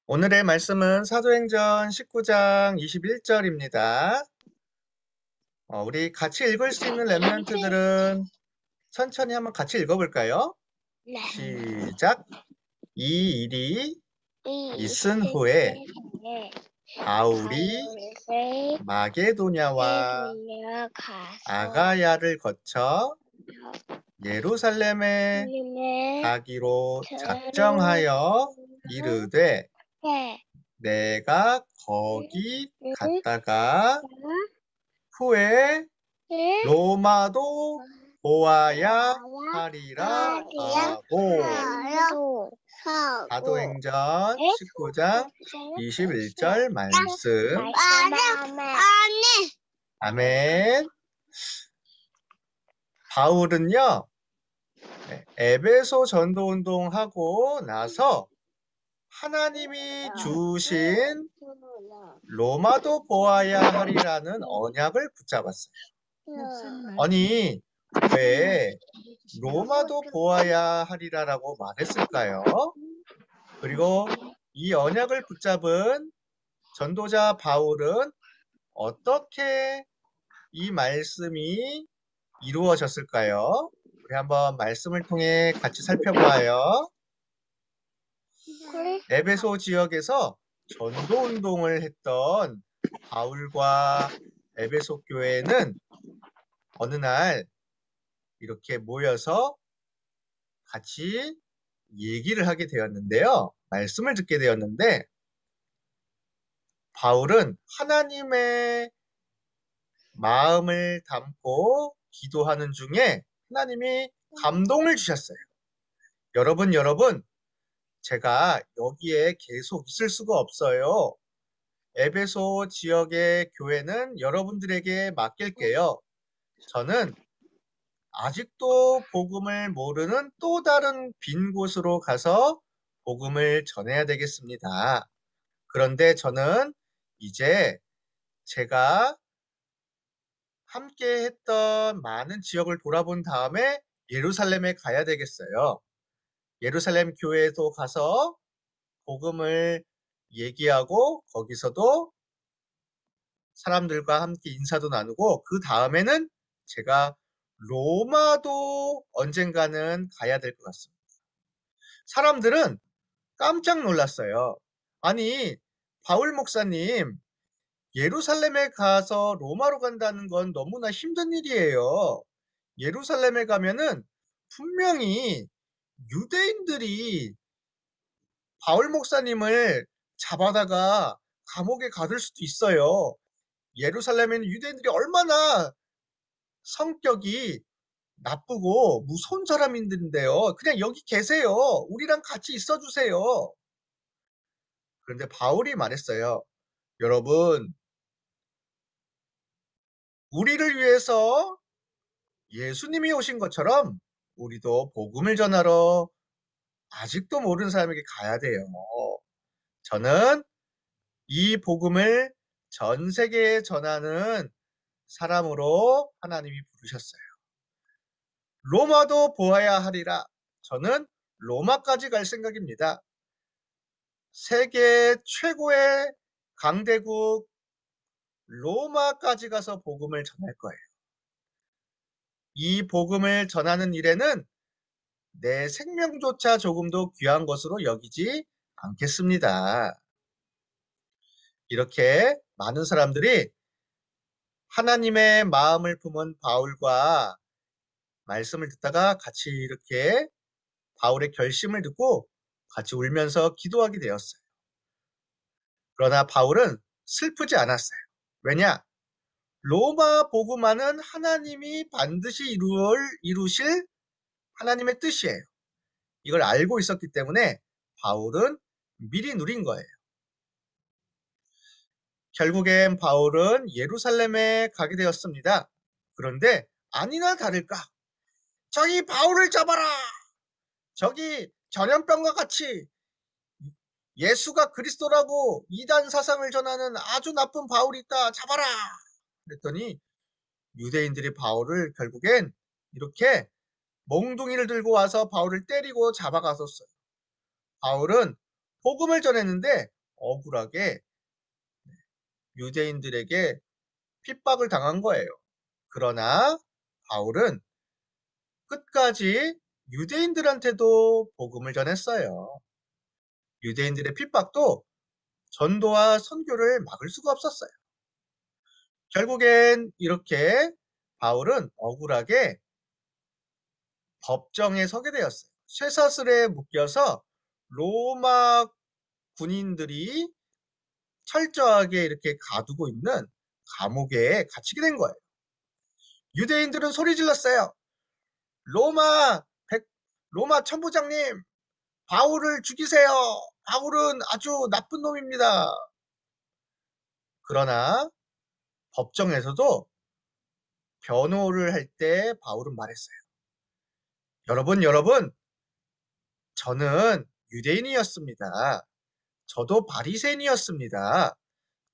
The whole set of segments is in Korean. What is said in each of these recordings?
오늘의 말씀은 사도행전 19장 21절입니다. 우리 같이 읽을 수 있는 랩런트들은 천천히 한번 같이 읽어볼까요? 네. 시작! 이 일이 있은 있은 후에 후에 바울이 바울을 마게도냐와 돌려 가서 아가야를 거쳐 예루살렘에 님의 가기로 들은 작정하여 이르되 때 내가 거기 갔다가 후에 를 로마도 보아야 하리라 하리라 하고 하고 하고 사도행전 에? 19장 21절 말씀. 말씀하면 아멘. 바울은요, 에베소 전도운동하고 나서 하나님이 주신 로마도 보아야 하리라는 언약을 붙잡았어요. 아니, 왜 로마도 보아야 하리라라고 말했을까요? 그리고 이 언약을 붙잡은 전도자 바울은 어떻게 이 말씀이 이루어졌을까요? 우리 한번 말씀을 통해 같이 살펴보아요. 에베소 지역에서 전도 운동을 했던 바울과 에베소 교회는 어느 날 이렇게 모여서 같이 얘기를 하게 되었는데요. 말씀을 듣게 되었는데 바울은 하나님의 마음을 담고 기도하는 중에 하나님이 감동을 주셨어요. 여러분, 제가 여기에 계속 있을 수가 없어요. 에베소 지역의 교회는 여러분들에게 맡길게요. 저는 아직도 복음을 모르는 또 다른 빈 곳으로 가서 복음을 전해야 되겠습니다. 그런데 저는 이제 제가 함께 했던 많은 지역을 돌아본 다음에 예루살렘에 가야 되겠어요. 예루살렘 교회에도 가서 복음을 얘기하고 거기서도 사람들과 함께 인사도 나누고 그 다음에는 제가 로마도 언젠가는 가야 될 것 같습니다. 사람들은 깜짝 놀랐어요. 아니, 바울 목사님, 예루살렘에 가서 로마로 간다는 건 너무나 힘든 일이에요. 예루살렘에 가면은 분명히 유대인들이 바울 목사님을 잡아다가 감옥에 가둘 수도 있어요. 예루살렘에는 유대인들이 얼마나 성격이 나쁘고 무서운 사람인데요. 그냥 여기 계세요. 우리랑 같이 있어 주세요. 그런데 바울이 말했어요. 여러분, 우리를 위해서 예수님이 오신 것처럼 우리도 복음을 전하러 아직도 모르는 사람에게 가야 돼요. 저는 이 복음을 전 세계에 전하는 사람으로 하나님이 부르셨어요. 로마도 보아야 하리라. 저는 로마까지 갈 생각입니다. 세계 최고의 강대국 로마까지 가서 복음을 전할 거예요. 이 복음을 전하는 일에는 내 생명조차 조금도 귀한 것으로 여기지 않겠습니다. 이렇게 많은 사람들이 하나님의 마음을 품은 바울과 말씀을 듣다가 같이 이렇게 바울의 결심을 듣고 같이 울면서 기도하게 되었어요. 그러나 바울은 슬프지 않았어요. 왜냐? 로마 복음화는 하나님이 반드시 이루실 하나님의 뜻이에요. 이걸 알고 있었기 때문에 바울은 미리 누린 거예요. 결국엔 바울은 예루살렘에 가게 되었습니다. 그런데 아니나 다를까 저기 바울을 잡아라. 저기 전염병과 같이 예수가 그리스도라고 이단 사상을 전하는 아주 나쁜 바울이 있다. 잡아라. 그랬더니 유대인들이 바울을 결국엔 이렇게 몽둥이를 들고 와서 바울을 때리고 잡아갔었어요. 바울은 복음을 전했는데 억울하게 유대인들에게 핍박을 당한 거예요. 그러나 바울은 끝까지 유대인들한테도 복음을 전했어요. 유대인들의 핍박도 전도와 선교를 막을 수가 없었어요. 결국엔 이렇게 바울은 억울하게 법정에 서게 되었어요. 쇠사슬에 묶여서 로마 군인들이 철저하게 이렇게 가두고 있는 감옥에 갇히게 된 거예요. 유대인들은 소리 질렀어요. 로마 로마 천부장님, 바울을 죽이세요. 바울은 아주 나쁜 놈입니다. 그러나 법정에서도 변호를 할 때 바울은 말했어요. 여러분, 저는 유대인이었습니다. 저도 바리새인이었습니다.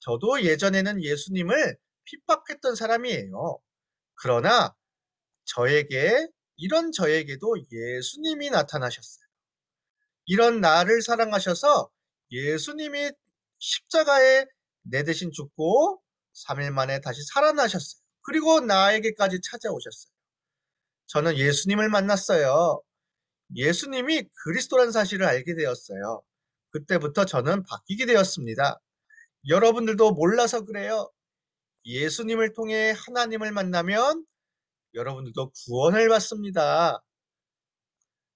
저도 예전에는 예수님을 핍박했던 사람이에요. 그러나 이런 저에게도 예수님이 나타나셨어요. 이런 나를 사랑하셔서 예수님이 십자가에 내 대신 죽고 3일 만에 다시 살아나셨어요. 그리고 나에게까지 찾아오셨어요. 저는 예수님을 만났어요. 예수님이 그리스도란 사실을 알게 되었어요. 그때부터 저는 바뀌게 되었습니다. 여러분들도 몰라서 그래요. 예수님을 통해 하나님을 만나면 여러분들도 구원을 받습니다.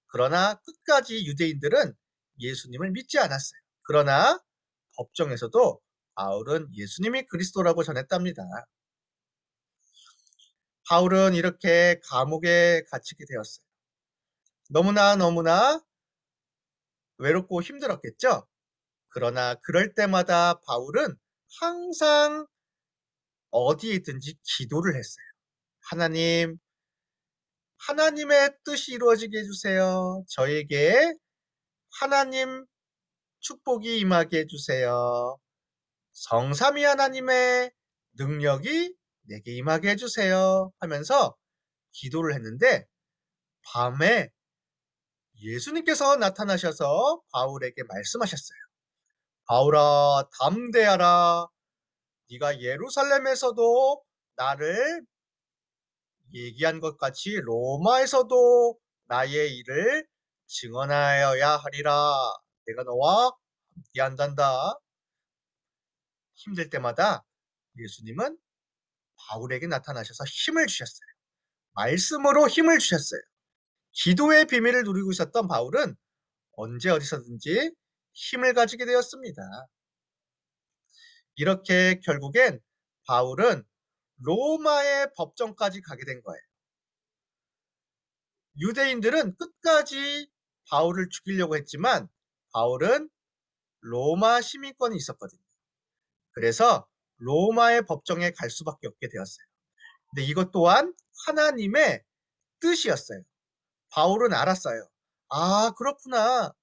그러나 끝까지 유대인들은 예수님을 믿지 않았어요. 그러나 법정에서도 바울은 예수님이 그리스도라고 전했답니다. 바울은 이렇게 감옥에 갇히게 되었어요. 너무나 외롭고 힘들었겠죠? 그러나 그럴 때마다 바울은 항상 어디에 있든지 기도를 했어요. 하나님의 뜻이 이루어지게 해주세요. 저에게 하나님 축복이 임하게 해주세요. 성삼위 하나님의 능력이 내게 임하게 해주세요. 하면서 기도를 했는데 밤에 예수님께서 나타나셔서 바울에게 말씀하셨어요. 바울아, 담대하라. 네가 예루살렘에서도 나를 얘기한 것 같이 로마에서도 나의 일을 증언하여야 하리라. 내가 너와 함께 한단다. 힘들 때마다 예수님은 바울에게 나타나셔서 힘을 주셨어요. 말씀으로 힘을 주셨어요. 기도의 비밀을 누리고 있었던 바울은 언제 어디서든지 힘을 가지게 되었습니다. 이렇게 결국엔 바울은 로마의 법정까지 가게 된 거예요. 유대인들은 끝까지 바울을 죽이려고 했지만 바울은 로마 시민권이 있었거든요. 그래서 로마의 법정에 갈 수밖에 없게 되었어요. 근데 이것 또한 하나님의 뜻이었어요. 바울은 알았어요. 아, 그렇구나.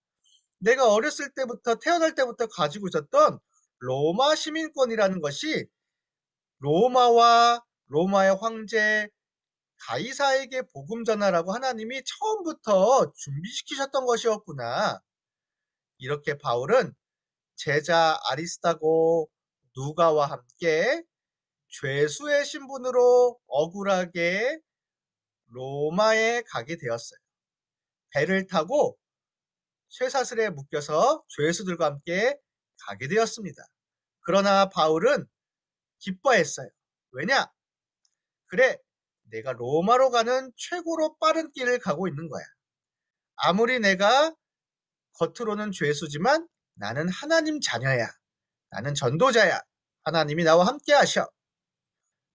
내가 어렸을 때부터 태어날 때부터 가지고 있었던 로마 시민권이라는 것이 로마와 로마의 황제 가이사에게 복음 전하라고 하나님이 처음부터 준비시키셨던 것이었구나. 이렇게 바울은 제자 아리스타고 누가와 함께 죄수의 신분으로 억울하게 로마에 가게 되었어요. 배를 타고 쇠사슬에 묶여서 죄수들과 함께 가게 되었습니다. 그러나 바울은 기뻐했어요. 왜냐? 그래, 내가 로마로 가는 최고로 빠른 길을 가고 있는 거야. 아무리 내가 겉으로는 죄수지만 나는 하나님 자녀야. 나는 전도자야. 하나님이 나와 함께 하셔.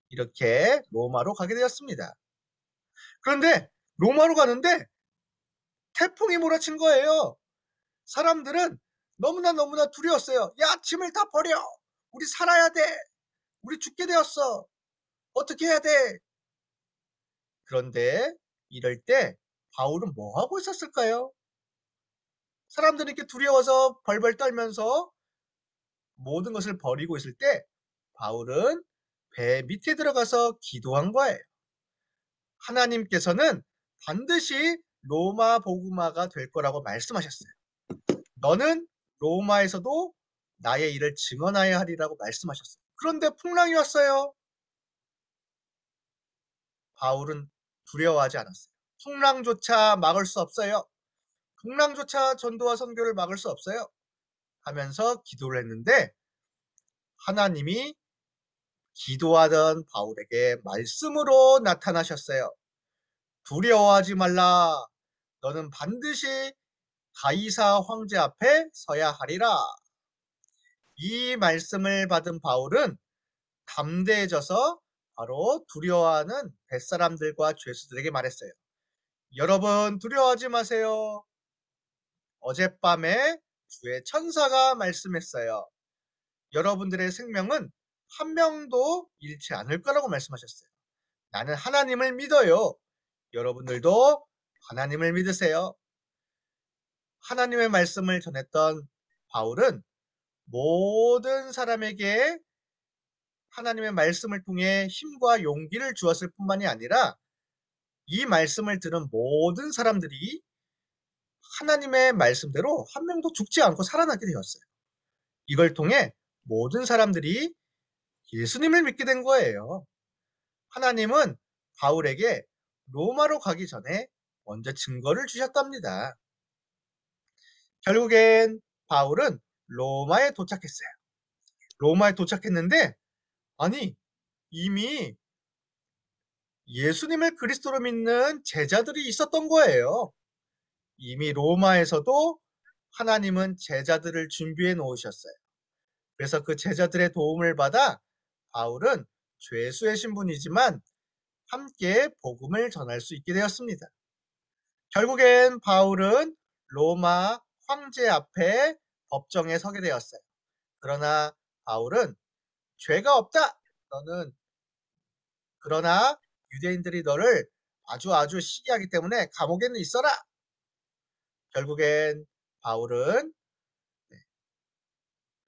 이렇게 로마로 가게 되었습니다. 그런데 로마로 가는데 태풍이 몰아친 거예요. 사람들은 너무나 두려웠어요. 야, 짐을 다 버려. 우리 살아야 돼. 우리 죽게 되었어. 어떻게 해야 돼? 그런데 이럴 때 바울은 뭐 하고 있었을까요? 사람들이 이렇게 두려워서 벌벌 떨면서 모든 것을 버리고 있을 때 바울은 배 밑에 들어가서 기도한 거예요. 하나님께서는 반드시 로마 복음화가 될 거라고 말씀하셨어요. 너는 로마에서도 나의 일을 증언하여야 하리라고 말씀하셨어요. 그런데 풍랑이 왔어요. 바울은 두려워하지 않았어요. 풍랑조차 막을 수 없어요. 풍랑조차 전도와 선교를 막을 수 없어요. 하면서 기도를 했는데 하나님이 기도하던 바울에게 말씀으로 나타나셨어요. 두려워하지 말라. 너는 반드시 가이사 황제 앞에 서야 하리라. 이 말씀을 받은 바울은 담대해져서 바로 두려워하는 뱃사람들과 죄수들에게 말했어요. 여러분 두려워하지 마세요. 어젯밤에 주의 천사가 말씀했어요. 여러분들의 생명은 한 명도 잃지 않을 거라고 말씀하셨어요. 나는 하나님을 믿어요. 여러분들도 하나님을 믿으세요. 하나님의 말씀을 전했던 바울은 모든 사람에게 하나님의 말씀을 통해 힘과 용기를 주었을 뿐만이 아니라 이 말씀을 들은 모든 사람들이 하나님의 말씀대로 한 명도 죽지 않고 살아나게 되었어요. 이걸 통해 모든 사람들이 예수님을 믿게 된 거예요. 하나님은 바울에게 로마로 가기 전에 먼저 증거를 주셨답니다. 결국엔 바울은 로마에 도착했어요. 로마에 도착했는데 아니 이미 예수님을 그리스도로 믿는 제자들이 있었던 거예요. 이미 로마에서도 하나님은 제자들을 준비해 놓으셨어요. 그래서 그 제자들의 도움을 받아 바울은 죄수의 신분이지만 함께 복음을 전할 수 있게 되었습니다. 결국엔 바울은 로마 황제 앞에 법정에 서게 되었어요. 그러나 바울은 죄가 없다. 그러나 유대인들이 너를 아주 시기하기 때문에 감옥에는 있어라. 결국엔 바울은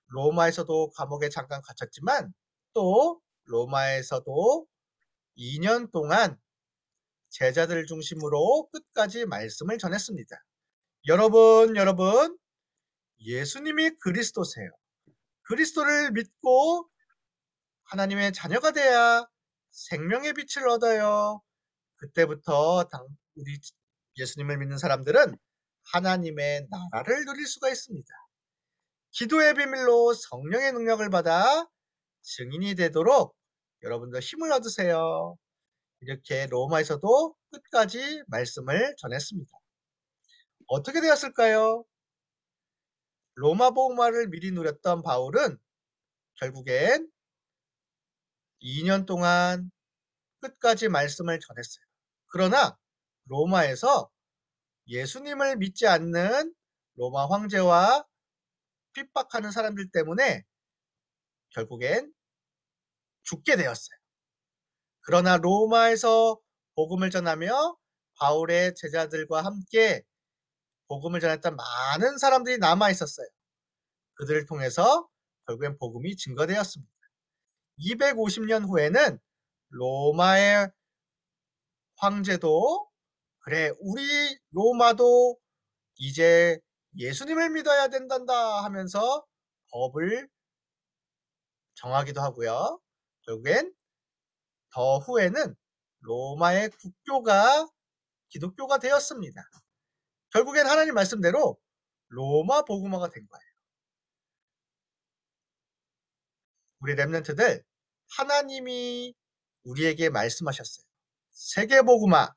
로마에서도 감옥에 잠깐 갇혔지만 또 로마에서도 2년 동안 제자들 중심으로 끝까지 말씀을 전했습니다. 여러분, 예수님이 그리스도세요. 그리스도를 믿고 하나님의 자녀가 돼야 생명의 빛을 얻어요. 그때부터 우리 예수님을 믿는 사람들은 하나님의 나라를 누릴 수가 있습니다. 기도의 비밀로 성령의 능력을 받아 증인이 되도록 여러분도 힘을 얻으세요. 이렇게 로마에서도 끝까지 말씀을 전했습니다. 어떻게 되었을까요? 로마 복음화를 미리 누렸던 바울은 결국엔 2년 동안 끝까지 말씀을 전했어요. 그러나 로마에서 예수님을 믿지 않는 로마 황제와 핍박하는 사람들 때문에 결국엔 죽게 되었어요. 그러나 로마에서 복음을 전하며 바울의 제자들과 함께 복음을 전했던 많은 사람들이 남아 있었어요. 그들을 통해서 결국엔 복음이 증거되었습니다. 250년 후에는 로마의 황제도 그래 우리 로마도 이제 예수님을 믿어야 된단다 하면서 법을 정하기도 하고요. 결국엔 더 후에는 로마의 국교가 기독교가 되었습니다. 결국엔 하나님 말씀대로 로마 복음화가 된 거예요. 우리 렘넌트들 하나님이 우리에게 말씀하셨어요. 세계 복음화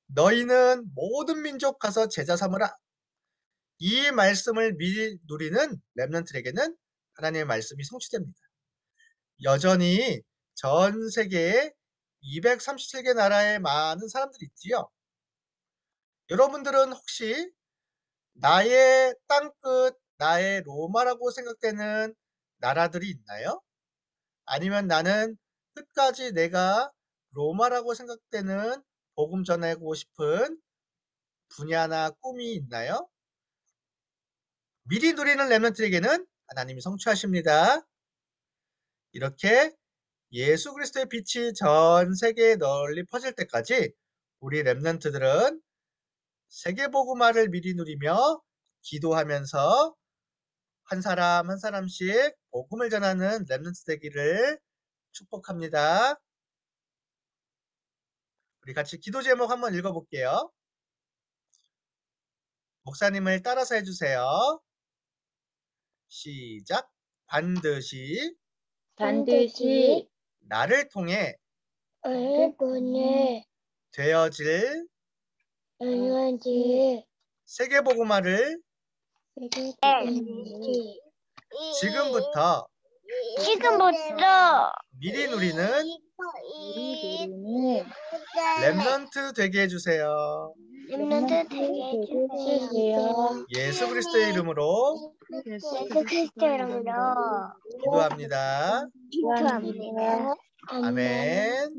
너희는 모든 민족 가서 제자 삼으라. 이 말씀을 미리 누리는 렘넌트에게는 하나님의 말씀이 성취됩니다. 여전히 전 세계에 237개 나라에 많은 사람들이 있지요. 여러분들은 혹시 나의 땅끝, 나의 로마라고 생각되는 나라들이 있나요? 아니면 나는 끝까지 내가 로마라고 생각되는 복음 전하고 싶은 분야나 꿈이 있나요? 미리 누리는 렘넌트에게는 하나님이 성취하십니다. 이렇게 예수 그리스도의 빛이 전 세계에 널리 퍼질 때까지 우리 렘넌트들은 세계 복음화를 미리 누리며 기도하면서 한 사람 한 사람씩 복음을 전하는 렘넌트 되기를 축복합니다. 우리 같이 기도 제목 한번 읽어볼게요. 목사님을 따라서 해주세요. 시작. 반드시 나를 통해 되어질 세계복음화를 지금부터 미리 누리는 렘넌트 되게 해주세요. 예수 그리스도의 이름으로 기도합니다. 아멘.